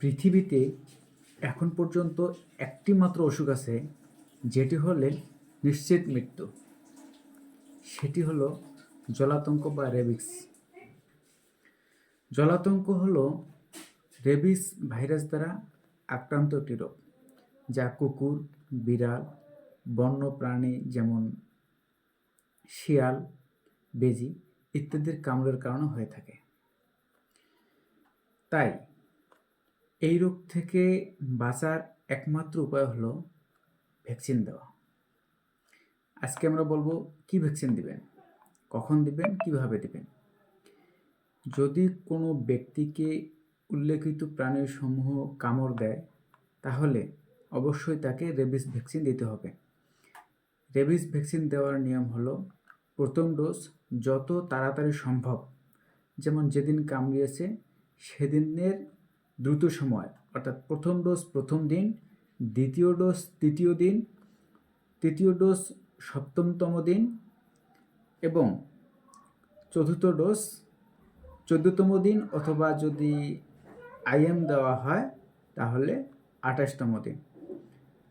পৃথিবীতে এখন পর্যন্ত একটি মাত্র অসুখ আছে যেটি হলে নিশ্চিত মৃত্যু। সেটি হলো জলাতঙ্ক বা রেবিস। জলাতঙ্ক হলো রেবিস ভাইরাস দ্বারা আক্রান্ত একটি রোগ, যা কুকুর, বিড়াল, বন্য প্রাণী যেমন শিয়াল, বেজি ইত্যাদির কামড়ের কারণে হয়ে থাকে। তাই এই রোগ থেকে বাঁচার একমাত্র উপায় হলো ভ্যাকসিন দেওয়া। আজকে আমরা বলবো কি ভ্যাকসিন দিবেন, কখন দিবেন, কিভাবে দিবেন। যদি কোনো ব্যক্তিকে উল্লেখিত প্রাণীর সমূহ কামড় দেয় তাহলে অবশ্যই তাকে রেবিস ভ্যাকসিন দিতে হবে। রেবিস ভ্যাকসিন দেওয়ার নিয়ম হলো প্রথম ডোজ যত তাড়াতাড়ি সম্ভব, যেমন যেদিন কামড়িয়েছে সেদিনের দ্রুত সময়, অর্থাৎ প্রথম ডোজ প্রথম দিন, দ্বিতীয় ডোজ তৃতীয় দিন, তৃতীয় ডোজ সপ্তমতম দিন এবং চতুর্থ ডোজ 14তম দিন, অথবা যদি আইএম দেওয়া হয় তাহলে 28তম দিন।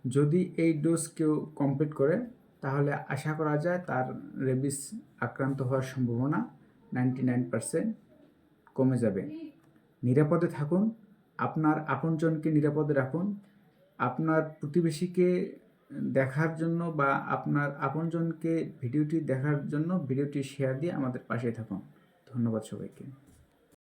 যদি এই ডোজ কেউ কমপ্লিট করে তাহলে আশা করা যায় তার রেবিস আক্রান্ত হওয়ার সম্ভাবনা 99% কমে যাবে। নিরাপদে থাকুন, আপনার আপনজনকে নিরাপদে রাখুন। আপনার প্রতিবেশীকে দেখার জন্য বা আপনার আপনজনকে ভিডিওটি দেখার জন্য ভিডিওটি শেয়ার দিয়ে আমাদের পাশে থাকুন। ধন্যবাদ সবাইকে।